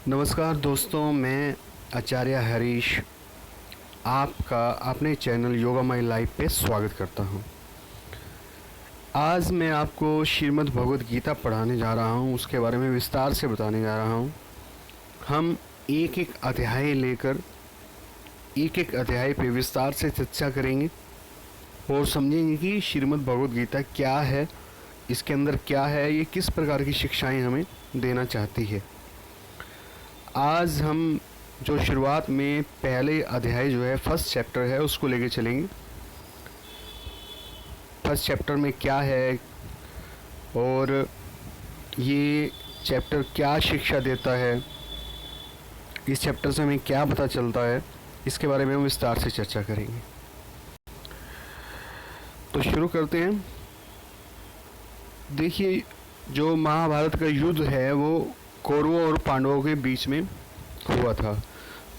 नमस्कार दोस्तों, मैं आचार्य हरीश आपका अपने चैनल योगा माई लाइफ पे स्वागत करता हूँ। आज मैं आपको श्रीमद् भगवद गीता पढ़ाने जा रहा हूँ, उसके बारे में विस्तार से बताने जा रहा हूँ। हम एक एक अध्याय लेकर एक एक अध्याय पे विस्तार से चर्चा करेंगे और समझेंगे कि श्रीमद् भगवद गीता क्या है, इसके अंदर क्या है, ये किस प्रकार की शिक्षाएं हमें देना चाहती है। आज हम जो शुरुआत में पहले अध्याय जो है फर्स्ट चैप्टर है उसको लेके चलेंगे। फर्स्ट चैप्टर में क्या है और ये चैप्टर क्या शिक्षा देता है, इस चैप्टर से हमें क्या पता चलता है, इसके बारे में हम विस्तार से चर्चा करेंगे। तो शुरू करते हैं। देखिए, जो महाभारत का युद्ध है वो कौरवों और पांडवों के बीच में हुआ था।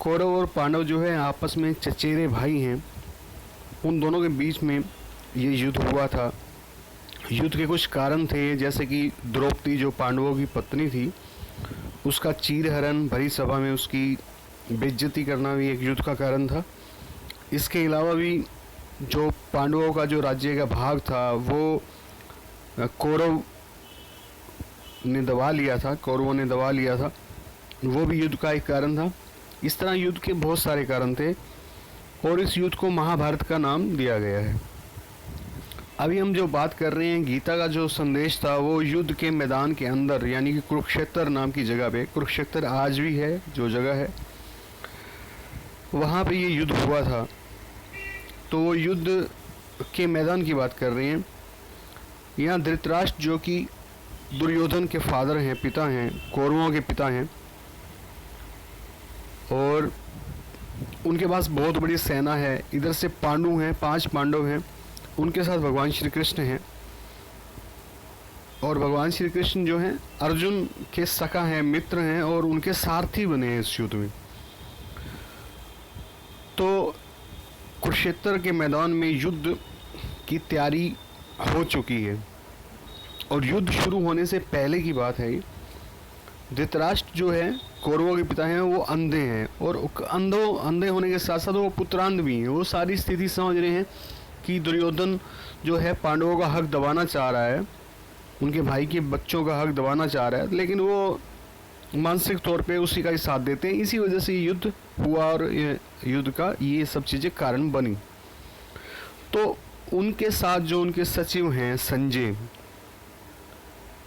कौरव और पांडव जो है आपस में चचेरे भाई हैं, उन दोनों के बीच में ये युद्ध हुआ था। युद्ध के कुछ कारण थे, जैसे कि द्रौपदी जो पांडवों की पत्नी थी उसका चीरहरण, भरी सभा में उसकी बेइज्जती करना भी एक युद्ध का कारण था। इसके अलावा भी जो पांडवों का जो राज्य का भाग था वो कौरव ने दबा लिया था, कौरवों ने दबा लिया था, वो भी युद्ध का एक कारण था। इस तरह युद्ध के बहुत सारे कारण थे और इस युद्ध को महाभारत का नाम दिया गया है। अभी हम जो बात कर रहे हैं, गीता का जो संदेश था वो युद्ध के मैदान के अंदर, यानी कि कुरुक्षेत्र नाम की जगह पे, कुरुक्षेत्र आज भी है जो जगह है, वहाँ पे ये युद्ध हुआ था। तो वो युद्ध के मैदान की बात कर रहे हैं। यहाँ धृतराष्ट्र जो कि दुर्योधन के फादर हैं, पिता हैं, कौरवों के पिता हैं, और उनके पास बहुत बड़ी सेना है। इधर से पांडु हैं, 5 पांडव हैं, उनके साथ भगवान श्री कृष्ण हैं, और भगवान श्री कृष्ण जो हैं अर्जुन के सखा हैं, मित्र हैं, और उनके सारथी बने हैं इस युद्ध में। तो कुरुक्षेत्र के मैदान में युद्ध की तैयारी हो चुकी है और युद्ध शुरू होने से पहले की बात है। धृतराष्ट्र जो है कौरवों के पिता हैं, वो अंधे हैं, और अंधे होने के साथ साथ वो पुत्रांध भी हैं। वो सारी स्थिति समझ रहे हैं कि दुर्योधन जो है पांडवों का हक दबाना चाह रहा है, उनके भाई के बच्चों का हक दबाना चाह रहा है, लेकिन वो मानसिक तौर पे उसी का ही साथ देते हैं। इसी वजह से युद्ध हुआ और युद्ध का ये सब चीज़ें कारण बनी। तो उनके साथ जो उनके सचिव हैं संजय,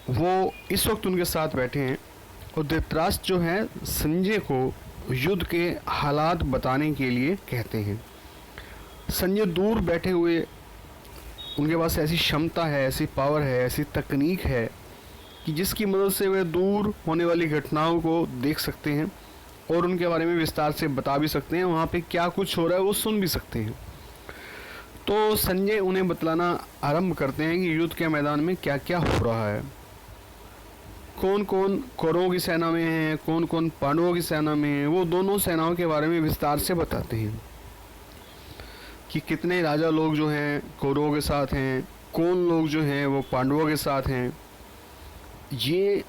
वो इस वक्त उनके साथ बैठे हैं और धृतराष्ट्र जो है संजय को युद्ध के हालात बताने के लिए कहते हैं। संजय दूर बैठे हुए, उनके पास ऐसी क्षमता है, ऐसी पावर है, ऐसी तकनीक है कि जिसकी मदद से वे दूर होने वाली घटनाओं को देख सकते हैं और उनके बारे में विस्तार से बता भी सकते हैं। वहाँ पे क्या कुछ हो रहा है वो सुन भी सकते हैं। तो संजय उन्हें बतलाना आरंभ करते हैं कि युद्ध के मैदान में क्या क्या हो रहा है, कौन कौन कौरवों की सेना में है, कौन कौन पांडवों की सेना में है। वो दोनों सेनाओं के बारे में विस्तार से बताते हैं कि कितने राजा लोग जो हैं कौरवों के साथ हैं, कौन लोग जो हैं वो पांडवों के साथ हैं। ये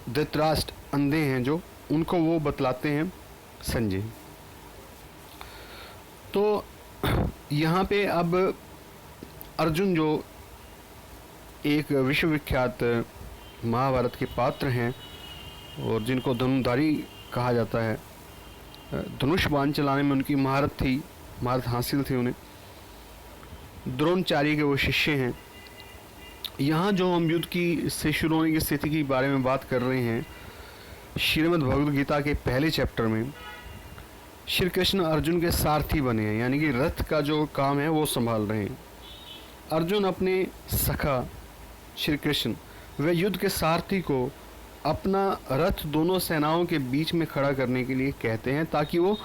धृतराष्ट्र अंधे हैं जो, उनको वो बतलाते हैं संजय। तो यहाँ पे अब अर्जुन जो एक विश्वविख्यात महाभारत के पात्र हैं और जिनको धनुधारी कहा जाता है, धनुष बाण चलाने में उनकी महारत हासिल थी उन्हें, द्रोणाचार्य के वो शिष्य हैं। यहाँ जो हम युद्ध की से शुरू होने की स्थिति के बारे में बात कर रहे हैं, श्रीमद् भगवद गीता के पहले चैप्टर में श्री कृष्ण अर्जुन के सारथी बने हैं, यानी कि रथ का जो काम है वो संभाल रहे हैं। अर्जुन अपने सखा श्री कृष्ण वे युद्ध के सारथी को अपना रथ दोनों सेनाओं के बीच में खड़ा करने के लिए कहते हैं, ताकि वो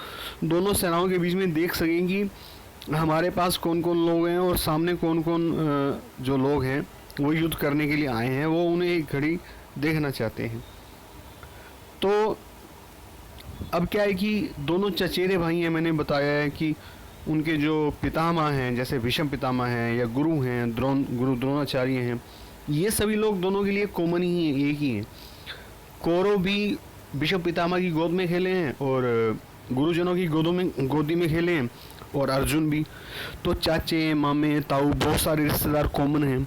दोनों सेनाओं के बीच में देख सकें कि हमारे पास कौन कौन लोग हैं और सामने कौन कौन जो लोग हैं वो युद्ध करने के लिए आए हैं, वो उन्हें एक घड़ी देखना चाहते हैं। तो अब क्या है कि दोनों चचेरे भाई हैं, मैंने बताया है कि उनके जो पितामह हैं, जैसे भीष्म पितामह हैं या गुरु हैं, गुरु द्रोणाचार्य हैं, ये सभी लोग दोनों के लिए कॉमन ही है, एक ही है। कौरव भी भीष्म पितामह की गोद में खेले हैं और गुरुजनों की गोदी में खेले हैं, और अर्जुन भी। तो चाचे मामे ताऊ बहुत सारे रिश्तेदार कॉमन हैं।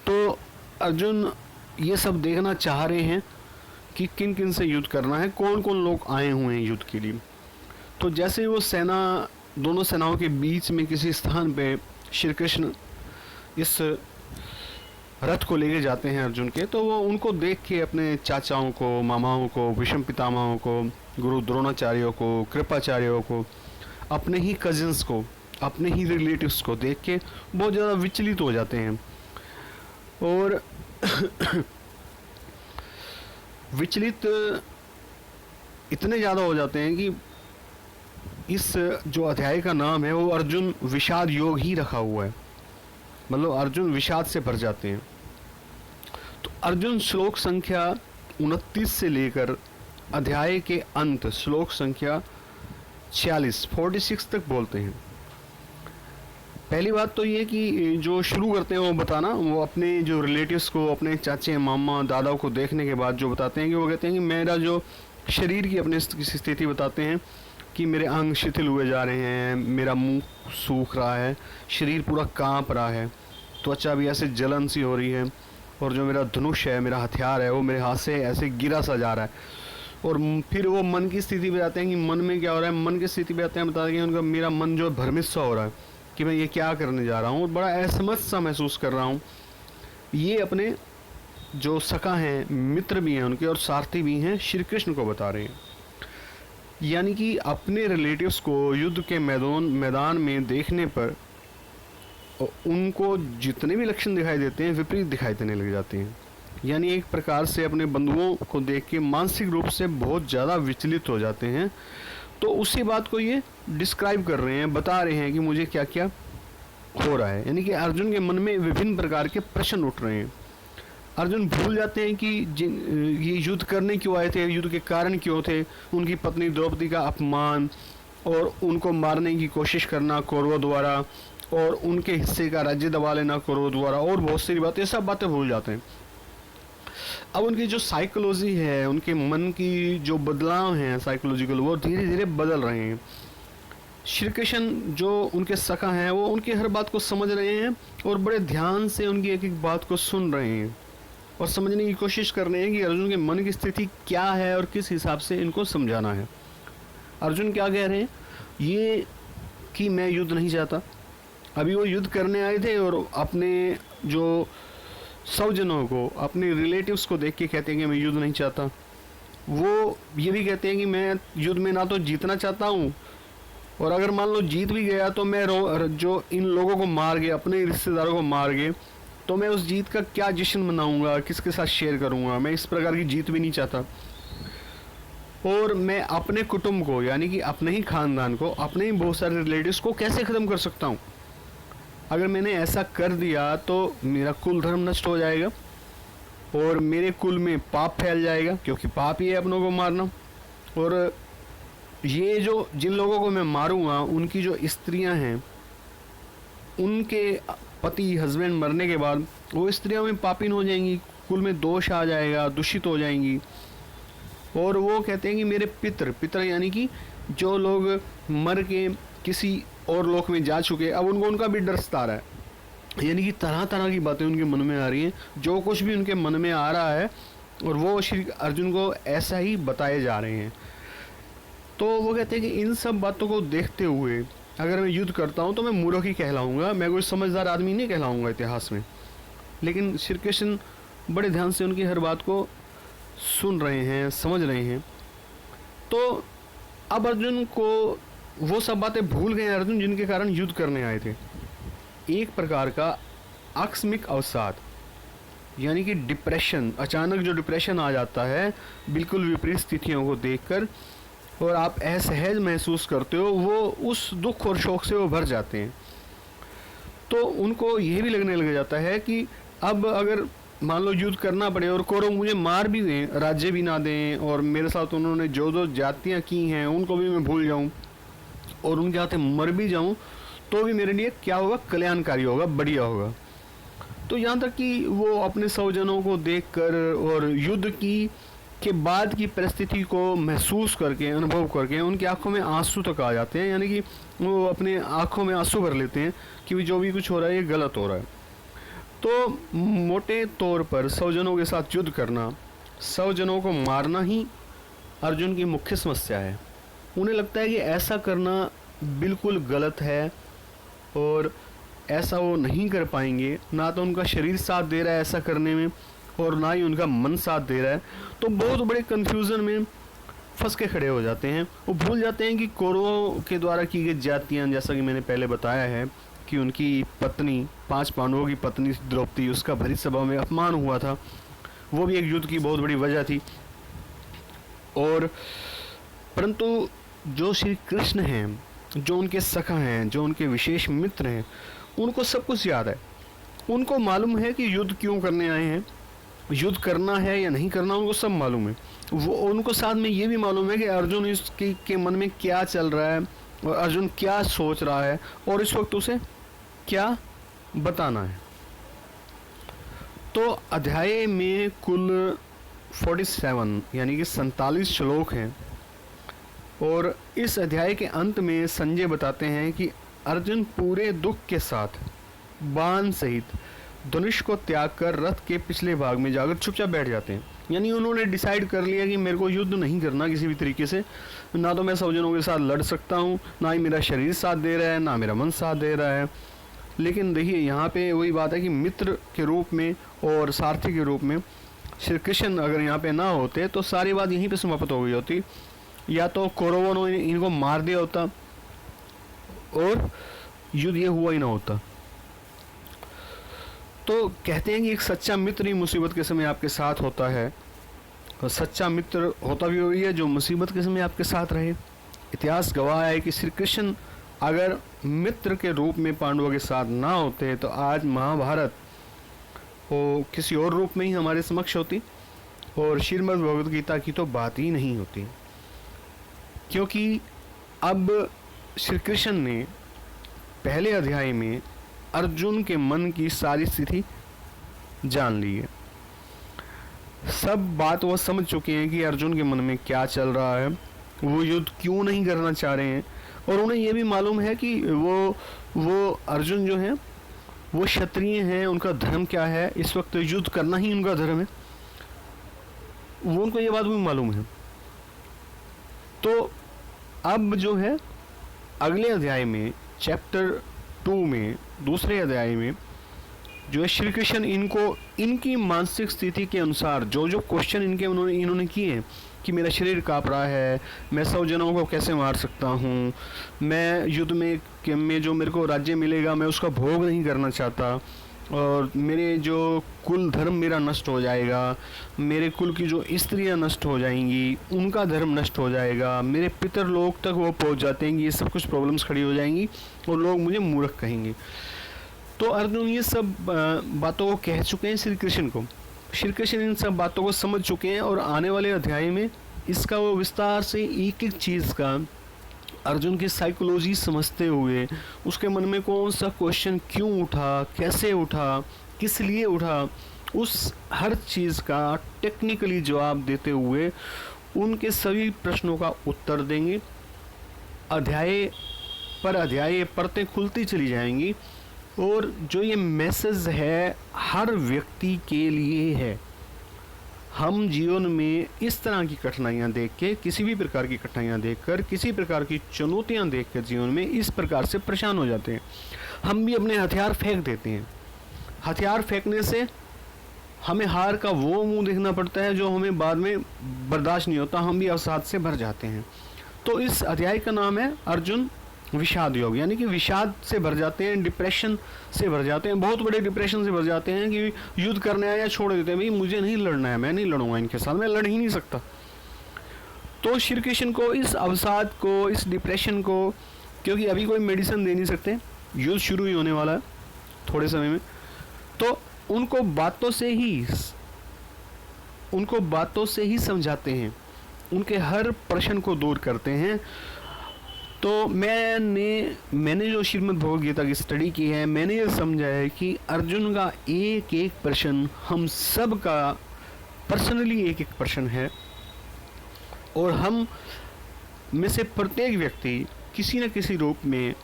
तो अर्जुन ये सब देखना चाह रहे हैं कि किन किन से युद्ध करना है, कौन कौन लोग आए हुए हैं युद्ध के लिए। तो जैसे वो दोनों सेनाओं के बीच में किसी स्थान पे श्री कृष्ण इस रथ को लेके जाते हैं अर्जुन के, तो वो उनको देख के अपने चाचाओं को, मामाओं को, भीष्म पितामहों को, गुरु द्रोणाचार्यों को, कृपाचार्यों को, अपने ही कजिन्स को, अपने ही रिलेटिव्स को देख के बहुत ज़्यादा विचलित हो जाते हैं। और विचलित इतने ज़्यादा हो जाते हैं कि इस जो अध्याय का नाम है वो अर्जुन विषाद योग ही रखा हुआ है, मतलब अर्जुन विषाद से भर जाते हैं। तो अर्जुन श्लोक संख्या 29 से लेकर अध्याय के अंत श्लोक संख्या 46 तक बोलते हैं। पहली बात तो ये कि जो शुरू करते हैं वो बताना, वो अपने जो रिलेटिव्स को, अपने चाचे मामा दादाओं को देखने के बाद जो बताते हैं कि वो कहते हैं कि मेरा जो शरीर की अपनी स्थिति बताते हैं कि मेरे अंग शिथिल हुए जा रहे हैं, मेरा मुंह सूख रहा है, शरीर पूरा कांप रहा है, त्वचा भी ऐसे जलन सी हो रही है, और जो मेरा धनुष है, मेरा हथियार है, वो मेरे हाथ से ऐसे गिरा सा जा रहा है। और फिर वो मन की स्थिति पे जाते हैं कि मन में क्या हो रहा है। मन की स्थिति पे आते हैं, बताते हैं कि उनका मेरा मन जो भ्रमित सा हो रहा है कि मैं ये क्या करने जा रहा हूँ, और बड़ा असमंजस सा महसूस कर रहा हूँ। ये अपने जो सखा हैं, मित्र भी हैं उनके और सारथी भी हैं, श्री कृष्ण को बता रहे हैं। यानी कि अपने रिलेटिव्स को युद्ध के मैदान में देखने पर उनको जितने भी लक्षण दिखाई देते हैं विपरीत दिखाई देने लग जाते हैं। यानी एक प्रकार से अपने बंधुओं को देख के मानसिक रूप से बहुत ज़्यादा विचलित हो जाते हैं। तो उसी बात को ये डिस्क्राइब कर रहे हैं, बता रहे हैं कि मुझे क्या क्या हो रहा है। यानी कि अर्जुन के मन में विभिन्न प्रकार के प्रश्न उठ रहे हैं। अर्जुन भूल जाते हैं कि ये युद्ध करने क्यों आए थे, युद्ध के कारण क्यों थे, उनकी पत्नी द्रौपदी का अपमान और उनको मारने की कोशिश करना कौरवों द्वारा, और उनके हिस्से का राज्य दबा लेना कौरवों द्वारा, और बहुत सारी बातें, सब बातें भूल जाते हैं। अब उनकी जो साइकोलॉजी है, उनके मन की जो बदलाव हैं साइकोलॉजिकल, वो धीरे धीरे बदल रहे हैं। श्री कृष्ण जो उनके सखा हैं वो उनकी हर बात को समझ रहे हैं और बड़े ध्यान से उनकी एक एक बात को सुन रहे हैं और समझने की कोशिश कर रहे हैं कि अर्जुन के मन की स्थिति क्या है और किस हिसाब से इनको समझाना है। अर्जुन क्या कह रहे हैं, ये कि मैं युद्ध नहीं चाहता। अभी वो युद्ध करने आए थे और अपने जो स्वजनों को, अपने रिलेटिव्स को देख के कहते हैं कि मैं युद्ध नहीं चाहता। वो ये भी कहते हैं कि मैं युद्ध में ना तो जीतना चाहता हूँ, और अगर मान लो जीत भी गया तो मैं जो इन लोगों को मार के, अपने रिश्तेदारों को मार के, तो मैं उस जीत का क्या जश्न मनाऊंगा, किसके साथ शेयर करूंगा। मैं इस प्रकार की जीत भी नहीं चाहता। और मैं अपने कुटुंब को, यानी कि अपने ही खानदान को, अपने ही बहुत सारे रिलेटिव्स को कैसे ख़त्म कर सकता हूँ। अगर मैंने ऐसा कर दिया तो मेरा कुल धर्म नष्ट हो जाएगा और मेरे कुल में पाप फैल जाएगा, क्योंकि पाप ही है अपनों को मारना। और ये जो जिन लोगों को मैं मारूंगा, उनकी जो स्त्रियां हैं, उनके पति हस्बैंड मरने के बाद वो स्त्रियां में पापीन हो जाएंगी, कुल में दोष आ जाएगा, दूषित हो जाएंगी। और वो कहते हैं कि मेरे पितर यानी कि जो लोग मर के किसी और लोक में जा चुके, अब उनका भी डर सता रहा है। यानी कि तरह तरह की बातें उनके मन में आ रही हैं, जो कुछ भी उनके मन में आ रहा है और वो श्री अर्जुन को ऐसा ही बताए जा रहे हैं। तो वो कहते हैं कि इन सब बातों को देखते हुए अगर मैं युद्ध करता हूँ तो मैं मूर्ख ही कहलाऊंगा, मैं कोई समझदार आदमी नहीं कहलाऊंगा इतिहास में। लेकिन श्री कृष्ण बड़े ध्यान से उनकी हर बात को सुन रहे हैं, समझ रहे हैं। तो अब अर्जुन को वो सब बातें भूल गए अर्जुन जिनके कारण युद्ध करने आए थे। एक प्रकार का आकस्मिक अवसाद, यानी कि डिप्रेशन, अचानक जो डिप्रेशन आ जाता है बिल्कुल विपरीत स्थितियों को देखकर, और आप असहज महसूस करते हो, वो उस दुख और शोक से वो भर जाते हैं। तो उनको यह भी लगने लग जाता है कि अब अगर मान लो युद्ध करना पड़े और कौरव मुझे मार भी दें, राज्य भी ना दें, और मेरे साथ उन्होंने जो जातियाँ की हैं उनको भी मैं भूल जाऊँ और उनके हाथ मर भी जाऊँ, तो भी मेरे लिए क्या होगा, कल्याणकारी होगा, बढ़िया होगा। तो यहाँ तक कि वो अपने स्वजनों को देखकर और युद्ध की के बाद की परिस्थिति को महसूस करके, अनुभव करके उनकी आंखों में आंसू तक आ जाते हैं, यानी कि वो अपने आंखों में आंसू भर लेते हैं कि जो भी कुछ हो रहा है ये गलत हो रहा है। तो मोटे तौर पर 100 जनों के साथ युद्ध करना, 100 जनों को मारना ही अर्जुन की मुख्य समस्या है। उन्हें लगता है कि ऐसा करना बिल्कुल गलत है और ऐसा वो नहीं कर पाएंगे, ना तो उनका शरीर साथ दे रहा है ऐसा करने में और ना ही उनका मन साथ दे रहा है। तो बहुत बड़े कन्फ्यूज़न में फंस के खड़े हो जाते हैं। वो भूल जाते हैं कि कौरवों के द्वारा की गई जातियाँ, जैसा कि मैंने पहले बताया है कि उनकी पत्नी, 5 पांडवों की पत्नी द्रौपदी, उसका भरी सभा में अपमान हुआ था, वो भी एक युद्ध की बहुत बड़ी वजह थी। और परंतु जो श्री कृष्ण हैं, जो उनके सखा हैं, जो उनके विशेष मित्र हैं, उनको सब कुछ याद है। उनको मालूम है कि युद्ध क्यों करने आए हैं, युद्ध करना है या नहीं करना, उनको सब मालूम है। वो उनको साथ में ये भी मालूम है कि अर्जुन इसके के मन में क्या चल रहा है और अर्जुन क्या सोच रहा है और इस वक्त उसे क्या बताना है। तो अध्याय में कुल 47 यानी कि 47 श्लोक हैं और इस अध्याय के अंत में संजय बताते हैं कि अर्जुन पूरे दुख के साथ बाण सहित धनुष को त्याग कर रथ के पिछले भाग में जाकर चुपचाप बैठ जाते हैं। यानी उन्होंने डिसाइड कर लिया कि मेरे को युद्ध नहीं करना किसी भी तरीके से, ना तो मैं 100 जनों के साथ लड़ सकता हूँ, ना ही मेरा शरीर साथ दे रहा है, ना मेरा मन साथ दे रहा है। लेकिन देखिए यहाँ पे वही बात है कि मित्र के रूप में और सारथी के रूप में श्री कृष्ण अगर यहाँ पे ना होते तो सारी बात यहीं पे समाप्त हो गई होती, या तो कौरवों ने इनको मार दिया होता और युद्ध ये हुआ ही ना होता। तो कहते हैं कि एक सच्चा मित्र ही मुसीबत के समय आपके साथ होता है, और सच्चा मित्र होता भी वही है जो मुसीबत के समय आपके साथ रहे। इतिहास गवाह है कि श्री कृष्ण अगर मित्र के रूप में पांडवों के साथ ना होते तो आज महाभारत वो किसी और रूप में ही हमारे समक्ष होती और श्रीमद् भगवद गीता की तो बात ही नहीं होती, क्योंकि अब श्री कृष्ण ने पहले अध्याय में अर्जुन के मन की सारी स्थिति जान ली है। सब बात वो समझ चुके हैं कि अर्जुन के मन में क्या चल रहा है, वो युद्ध क्यों नहीं करना चाह रहे हैं, और उन्हें ये भी मालूम है कि वो अर्जुन जो है वो क्षत्रिय हैं, उनका धर्म क्या है, इस वक्त युद्ध करना ही उनका धर्म है, वो उनको ये बात भी मालूम है। तो अब जो है अगले अध्याय में चैप्टर 2 में दूसरे अध्याय में जो है श्री कृष्ण इनको इनकी मानसिक स्थिति के अनुसार जो जो क्वेश्चन इन्होंने किए हैं कि मेरा शरीर काँप रहा है, मैं 100 जनों को कैसे मार सकता हूँ, मैं युद्ध में जो मेरे को राज्य मिलेगा मैं उसका भोग नहीं करना चाहता, और मेरे जो कुल धर्म मेरा नष्ट हो जाएगा, मेरे कुल की जो स्त्रियां नष्ट हो जाएंगी, उनका धर्म नष्ट हो जाएगा, मेरे पितर लोग तक वो पहुंच जाते हैं, ये सब कुछ प्रॉब्लम्स खड़ी हो जाएंगी और लोग मुझे मूर्ख कहेंगे। तो अर्जुन ये सब बातों को कह चुके हैं श्री कृष्ण को। श्री कृष्ण इन सब बातों को समझ चुके हैं और आने वाले अध्याय में इसका वो विस्तार से एक एक चीज़ का अर्जुन की साइकोलॉजी समझते हुए उसके मन में कौन सा क्वेश्चन क्यों उठा, कैसे उठा, किस लिए उठा, उस हर चीज़ का टेक्निकली जवाब देते हुए उनके सभी प्रश्नों का उत्तर देंगे। अध्याय पर अध्याय परतें खुलती चली जाएंगी और जो ये मैसेज है हर व्यक्ति के लिए है। हम जीवन में इस तरह की कठिनाइयाँ देख के, किसी भी प्रकार की कठिनाइयाँ देखकर, किसी प्रकार की चुनौतियाँ देखकर जीवन में इस प्रकार से परेशान हो जाते हैं। हम भी अपने हथियार फेंक देते हैं। हथियार फेंकने से हमें हार का वो मुंह देखना पड़ता है जो हमें बाद में बर्दाश्त नहीं होता, हम भी अवसाद से भर जाते हैं। तो इस अध्याय का नाम है अर्जुन विषाद योग, यानी कि विषाद से भर जाते हैं, डिप्रेशन से भर जाते हैं, बहुत बड़े डिप्रेशन से भर जाते हैं कि युद्ध करने आया छोड़ देते हैं, भाई मुझे नहीं लड़ना है, मैं नहीं लड़ूंगा इनके साथ, मैं लड़ ही नहीं सकता। तो श्री कृष्ण को इस अवसाद को, इस डिप्रेशन को, क्योंकि अभी कोई मेडिसिन दे नहीं सकते, युद्ध शुरू ही होने वाला है थोड़े समय में, तो उनको बातों से ही समझाते हैं, उनके हर प्रश्न को दूर करते हैं। तो मैंने जो श्रीमद् भगवद गीता की स्टडी की है, मैंने ये समझा है कि अर्जुन का एक एक प्रश्न हम सब का पर्सनली एक एक प्रश्न है और हम में से प्रत्येक व्यक्ति किसी न किसी रूप में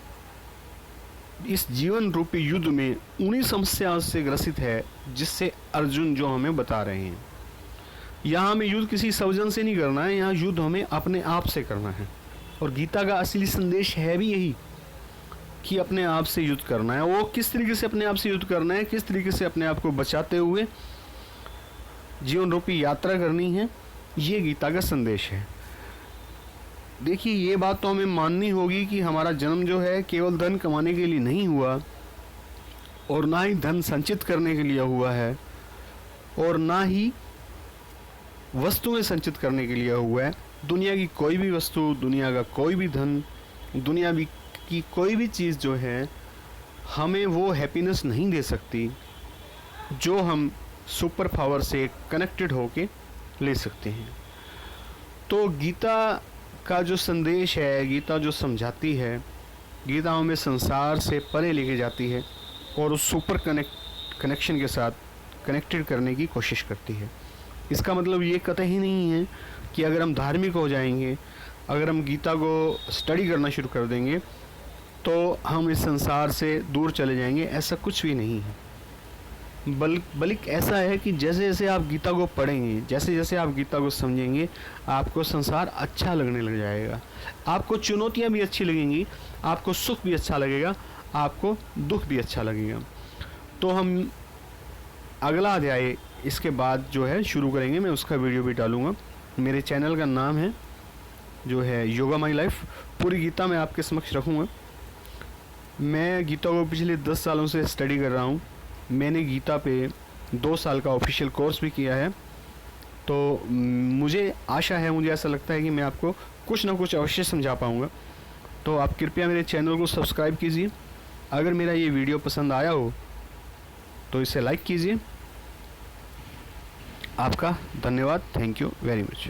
इस जीवन रूपी युद्ध में उन्हीं समस्याओं से ग्रसित है जिससे अर्जुन जो हमें बता रहे हैं। यहाँ हमें युद्ध किसी सवजन से नहीं करना है, यहाँ युद्ध हमें अपने आप से करना है। और गीता का असली संदेश है भी यही कि अपने आप से युद्ध करना है। वो किस तरीके से अपने आप से युद्ध करना है, किस तरीके से अपने आप को बचाते हुए जीवन रूपी यात्रा करनी है, ये गीता का संदेश है। देखिए, ये बात तो हमें माननी होगी कि हमारा जन्म जो है केवल धन कमाने के लिए नहीं हुआ, और ना ही धन संचित करने के लिए हुआ है, और ना ही वस्तुएं संचित करने के लिए हुआ है। दुनिया की कोई भी वस्तु, दुनिया का कोई भी धन, दुनिया की कोई भी चीज़ जो है हमें वो हैप्पीनेस नहीं दे सकती जो हम सुपर पावर से कनेक्टेड होके ले सकते हैं। तो गीता का जो संदेश है, गीता जो समझाती है, गीता हमें संसार से परे लेके जाती है और उस सुपर कनेक्शन के साथ कनेक्टेड करने की कोशिश करती है। इसका मतलब ये कतई नहीं है कि अगर हम धार्मिक हो जाएंगे, अगर हम गीता को स्टडी करना शुरू कर देंगे तो हम इस संसार से दूर चले जाएंगे, ऐसा कुछ भी नहीं है। बल्कि ऐसा है कि जैसे जैसे आप गीता को पढ़ेंगे, जैसे जैसे आप गीता को समझेंगे, आपको संसार अच्छा लगने लग जाएगा। आपको चुनौतियाँ भी अच्छी लगेंगी, आपको सुख भी अच्छा लगेगा, आपको दुख भी अच्छा लगेगा। तो हम अगला अध्याय इसके बाद जो है शुरू करेंगे, मैं उसका वीडियो भी डालूँगा। मेरे चैनल का नाम है जो है योगा माई लाइफ। पूरी गीता मैं आपके समक्ष रखूँगा। मैं गीता को पिछले 10 सालों से स्टडी कर रहा हूँ। मैंने गीता पे 2 साल का ऑफिशियल कोर्स भी किया है। तो मुझे आशा है, मुझे ऐसा लगता है कि मैं आपको कुछ ना कुछ अवश्य समझा पाऊँगा। तो आप कृपया मेरे चैनल को सब्सक्राइब कीजिए। अगर मेरा ये वीडियो पसंद आया हो तो इसे लाइक कीजिए। आपका धन्यवाद। Thank you very much.